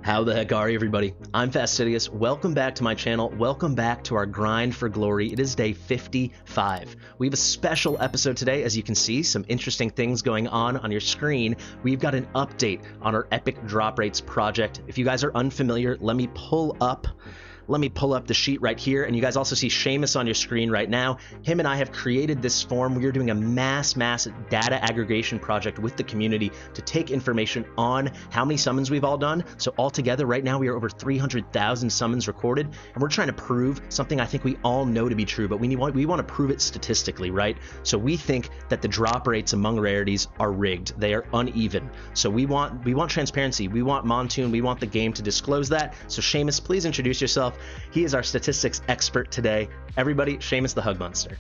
How the heck are you, everybody? I'm Fastidious. Welcome back to my channel. Welcome back to our grind for glory. It is day 55. We have a special episode today. As you can see, some interesting things going on your screen. We've got an update on our epic drop rates project. If you guys are unfamiliar, let me pull up the sheet right here, and you guys also see Seamus on your screen right now. Him and I have created this form. We are doing a mass data aggregation project with the community to take information on how many summons we've all done. So altogether, right now, we are over 300,000 summons recorded, and we're trying to prove something I think we all know to be true, but we want to prove it statistically, right? So we think that the drop rates among rarities are rigged. They are uneven. So we want transparency. We want Montoon. We want the game to disclose that. So Seamus, please introduce yourself. He is our statistics expert today. Everybody, Seamus the Hug Monster.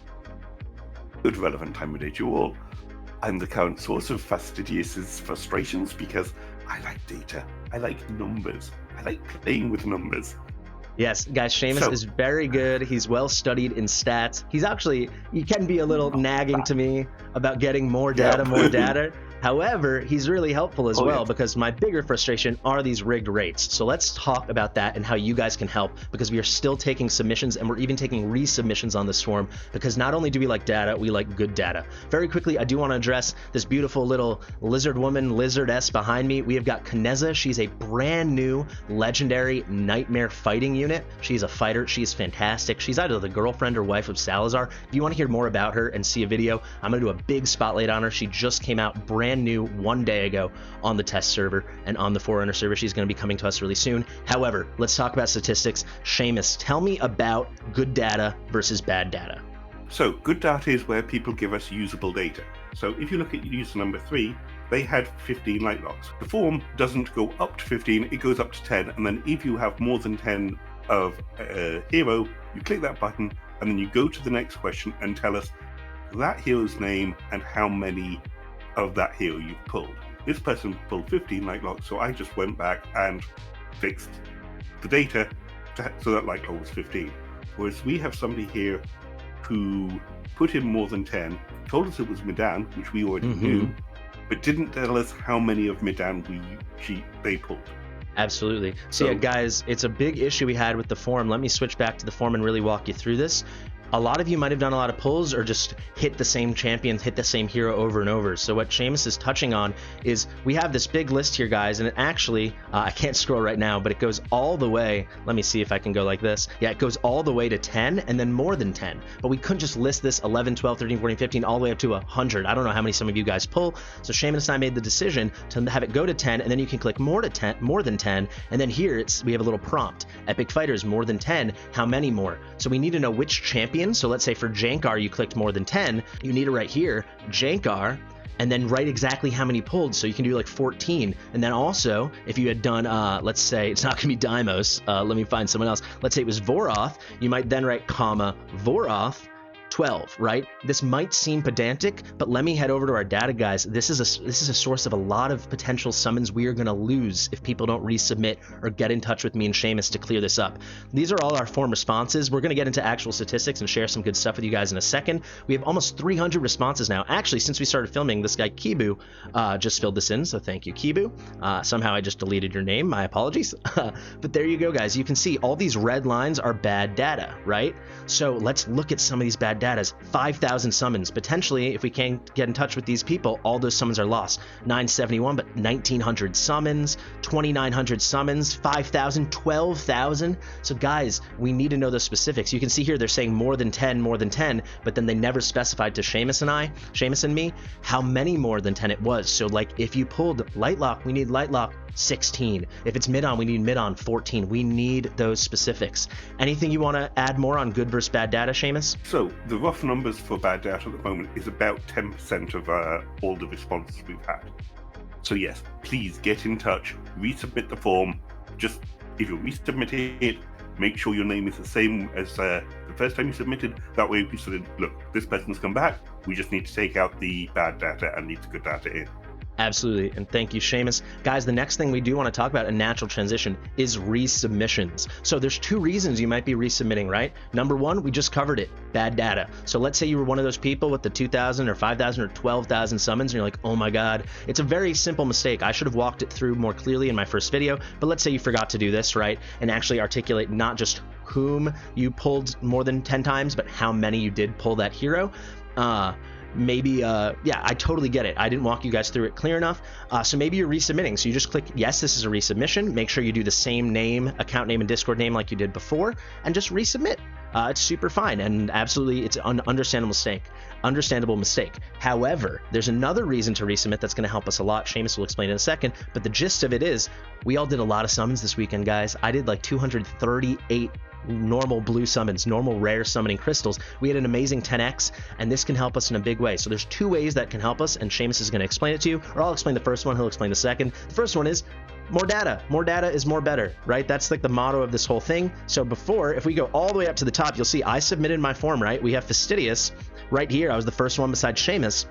Good relevant time of day to you all. I'm the current source of Fastidious's frustrations because I like data. I like numbers. I like playing with numbers. Yes, guys, Seamus is very good. He's well studied in stats. He can be a little nagging to me about getting more data. However, he's really helpful as well, because my bigger frustration are these rigged rates. So let's talk about that and how you guys can help, because we are still taking submissions and we're even taking resubmissions on this form, because not only do we like data, we like good data. Very quickly, I do want to address this beautiful little lizard woman, lizardess behind me. We have got Kineza. She's a brand new legendary nightmare fighting unit. She's a fighter. She's fantastic. She's either the girlfriend or wife of Salazar. If you want to hear more about her and see a video, I'm going to do a big spotlight on her. She just came out brand new 1 day ago on the test server and on the Forerunner server. She's going to be coming to us really soon. However, let's talk about statistics. Seamus, tell me about good data versus bad data. So good data is where people give us usable data. So if you look at user number 3, they had 15 light locks. The form doesn't go up to 15, it goes up to 10. And then if you have more than 10 of a hero, you click that button and then you go to the next question and tell us that hero's name and how many of that hero you've pulled. This person pulled 15 light locks, so I just went back and fixed the data so that light lock was 15. Whereas we have somebody here who put in more than 10, told us it was Medan, which we already knew, but didn't tell us how many of Medan they pulled. Absolutely. So yeah, guys, it's a big issue we had with the form. Let me switch back to the form and really walk you through this. A lot of you might have done a lot of pulls or just hit the same champion, hit the same hero over and over. So what Seamus is touching on is we have this big list here, guys, and it actually, I can't scroll right now, but it goes all the way. Let me see if I can go like this. Yeah, it goes all the way to 10 and then more than 10. But we couldn't just list this 11, 12, 13, 14, 15, all the way up to 100. I don't know how many some of you guys pull. So Seamus and I made the decision to have it go to 10, and then you can click more than 10. And then here we have a little prompt. Epic Fighters, more than 10. How many more? So we need to know which champion. So let's say for Jankar, you clicked more than 10. You need to write here, Jankar, and then write exactly how many pulled. So you can do like 14. And then also, if you had done, let's say, it's not going to be Deimos. Let me find someone else. Let's say it was Voroth. You might then write, comma, Voroth, 12, right? This might seem pedantic, but let me head over to our data, guys. This is a source of a lot of potential summons we are going to lose if people don't resubmit or get in touch with me and Seamus to clear this up. These are all our form responses. We're going to get into actual statistics and share some good stuff with you guys in a second. We have almost 300 responses now. Actually, since we started filming, this guy Kibu just filled this in, so thank you, Kibu. Somehow I just deleted your name. My apologies. But there you go, guys. You can see all these red lines are bad data, right? So let's look at some of these bad data. 5,000 summons. Potentially, if we can't get in touch with these people, all those summons are lost. 971, but 1,900 summons, 2,900 summons, 5,000, 12,000. So guys, we need to know the specifics. You can see here they're saying more than 10, but then they never specified to Seamus and me, how many more than 10 it was. So like if you pulled Lightlock, we need Lightlock 16. If it's mid-on, we need mid-on 14. We need those specifics. Anything you want to add more on good versus bad data, Seamus? So the rough numbers for bad data at the moment is about 10% of all the responses we've had. So yes, please get in touch, resubmit the form. Just if you resubmit it, make sure your name is the same as the first time you submitted. That way we sort of, look, this person's come back, we just need to take out the bad data and leave the good data in. Absolutely, and thank you, Seamus. Guys, the next thing we do want to talk about in natural transition is resubmissions. So there's two reasons you might be resubmitting, right? Number one, we just covered it, bad data. So let's say you were one of those people with the 2,000 or 5,000 or 12,000 summons, and you're like, oh my God, it's a very simple mistake. I should have walked it through more clearly in my first video, but let's say you forgot to do this, right? And actually articulate not just whom you pulled more than 10 times, but how many you did pull that hero. Yeah, I totally get it. I didn't walk you guys through it clear enough. So maybe you're resubmitting. So you just click, yes, this is a resubmission. Make sure you do the same name, account name, and Discord name like you did before, and just resubmit. It's super fine, and absolutely, it's an understandable mistake. However, there's another reason to resubmit that's going to help us a lot. Seamus will explain in a second, but the gist of it is, we all did a lot of summons this weekend, guys. I did like 238 normal blue summons, normal rare summoning crystals. We had an amazing 10x, and this can help us in a big way. So there's two ways that can help us, and Seamus is going to explain it to you, or I'll explain the first one, he'll explain the second. The first one is more data. More data is more better, right? That's like the motto of this whole thing. So before, if we go all the way up to the top, you'll see I submitted my form, right? We have Fastidious right here. I was the first one besides Seamus.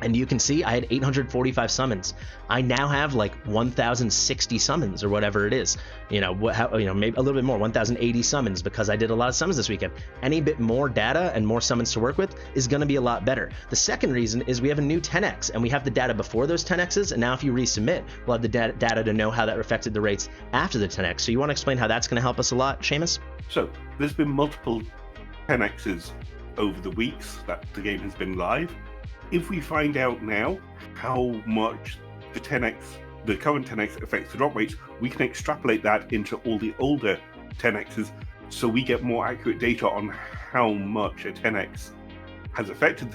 And you can see I had 845 summons. I now have like 1,060 summons or whatever it is. Maybe a little bit more, 1,080 summons, because I did a lot of summons this weekend. Any bit more data and more summons to work with is going to be a lot better. The second reason is we have a new 10x, and we have the data before those 10x's, and now if you resubmit, we'll have the data to know how that affected the rates after the 10x. So you want to explain how that's going to help us a lot, Seamus? So there's been multiple 10x's over the weeks that the game has been live. If we find out now how much the current 10x affects the drop rates, we can extrapolate that into all the older 10x's, so we get more accurate data on how much a 10x has affected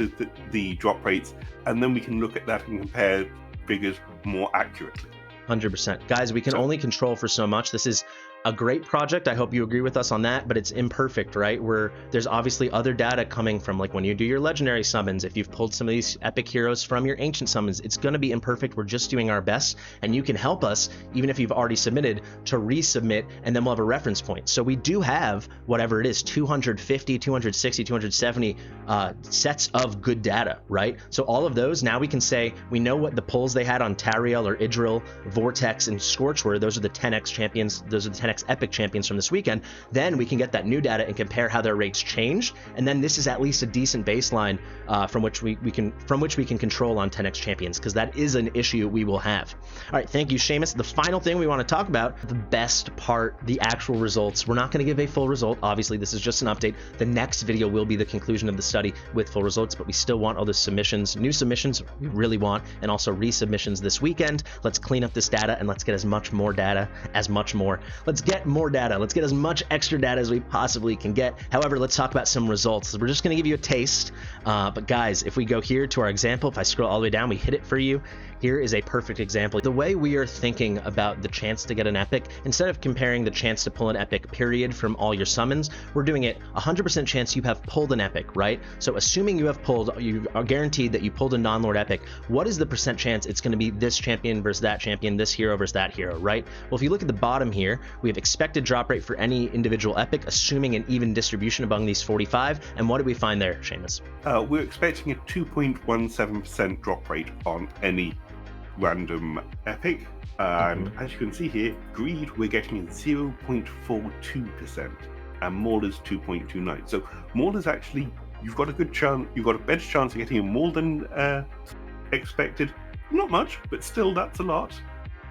the drop rates, and then we can look at that and compare figures more accurately. 100%. Guys, we can only control for so much. This is a great project. I hope you agree with us on that, but it's imperfect, right? Where there's obviously other data coming from, like when you do your legendary summons, if you've pulled some of these epic heroes from your ancient summons, it's going to be imperfect. We're just doing our best, and you can help us, even if you've already submitted, to resubmit, and then we'll have a reference point. So we do have whatever it is, 250, 260, 270 sets of good data, right? So all of those, now we can say, we know what the pulls they had on Tariel or Idril, Vortex, and Scorch were. Those are the 10x champions. Those are the 10x epic champions from this weekend. Then we can get that new data and compare how their rates changed, and then this is at least a decent baseline from which we can control on 10x champions, because that is an issue we will have. All right, thank you, Seamus. The final thing we want to talk about, the best part, the actual results. We're not going to give a full result. Obviously, this is just an update. The next video will be the conclusion of the study with full results, but we still want all the submissions, new submissions we really want, and also resubmissions this weekend. Let's clean up this data, and let's get as much more data Let's get more data. Let's get as much extra data as we possibly can get. However, let's talk about some results. We're just going to give you a taste. But guys, if we go here to our example, if I scroll all the way down, we hit it for you. Here is a perfect example. The way we are thinking about the chance to get an epic, instead of comparing the chance to pull an epic period from all your summons, we're doing it 100% chance you have pulled an epic, right? So assuming you are guaranteed that you pulled a non-lord epic, what is the percent chance it's going to be this champion versus that champion, this hero versus that hero, right? Well, if you look at the bottom here, we have expected drop rate for any individual epic, assuming an even distribution among these 45. And what did we find there, Seamus? We're expecting a 2.17% drop rate on any random epic, and as you can see here, Greed we're getting 0.42%, and Mauler's 2.29. So Mauler's actually, you've got a better chance of getting a more than expected. Not much, but still that's a lot.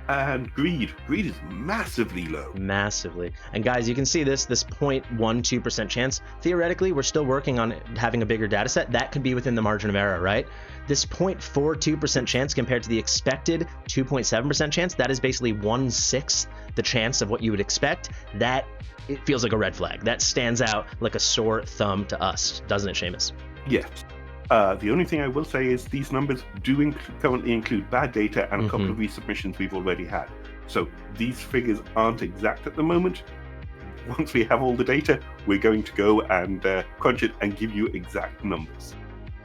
And Greed is massively low. Massively. And guys, you can see this 0.12% chance. Theoretically, we're still working on having a bigger data set. That could be within the margin of error, right? This 0.42% chance compared to the expected 2.7% chance, that is basically 1/6 the chance of what you would expect. That, it feels like a red flag. That stands out like a sore thumb to us, doesn't it, Seamus? Yes. The only thing I will say is these numbers do currently include bad data and a couple of resubmissions we've already had. So these figures aren't exact at the moment. Once we have all the data, we're going to go and crunch it and give you exact numbers.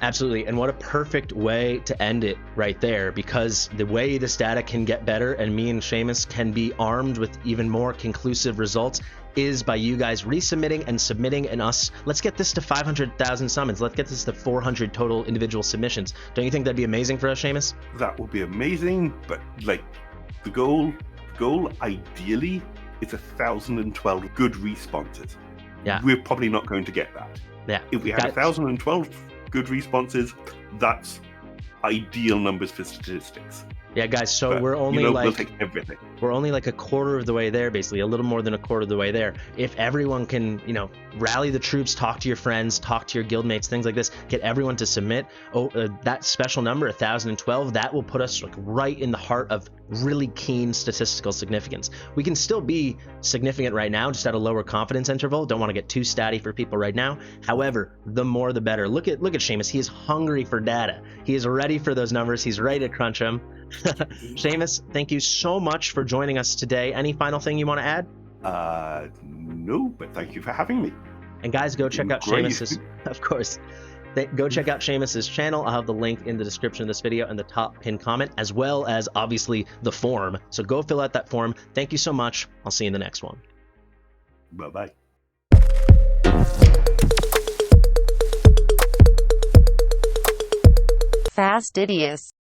Absolutely. And what a perfect way to end it right there, because the way this data can get better and me and Seamus can be armed with even more conclusive results is by you guys resubmitting and submitting, and us. Let's get this to 500,000 summons. Let's get this to 400 total individual submissions. Don't you think that'd be amazing for us, Seamus? That would be amazing, but like the goal ideally is 1,012 good responses. Yeah. We're probably not going to get that. Yeah. If we had 1,012 good responses, that's ideal numbers for statistics. Yeah, guys, so But, we're only we'll take everything. we're only like a quarter of the way there, basically, a little more than a quarter of the way there. If everyone can, rally the troops, talk to your friends, talk to your guildmates, things like this, get everyone to submit, that special number, 1,012, that will put us like right in the heart of really keen statistical significance. We can still be significant right now, just at a lower confidence interval. Don't want to get too statty for people right now. However, the more the better. Look at Seamus. He is hungry for data. He is ready for those numbers. He's ready to crunch them. Seamus, thank you so much for joining us today. Any final thing you want to add? No, but thank you for having me. And guys, go check out Great. Seamus's, of course. Go check out Seamus's channel. I'll have the link in the description of this video and the top pinned comment, as well as obviously the form. So go fill out that form. Thank you so much. I'll see you in the next one. Bye-bye. Fastidious.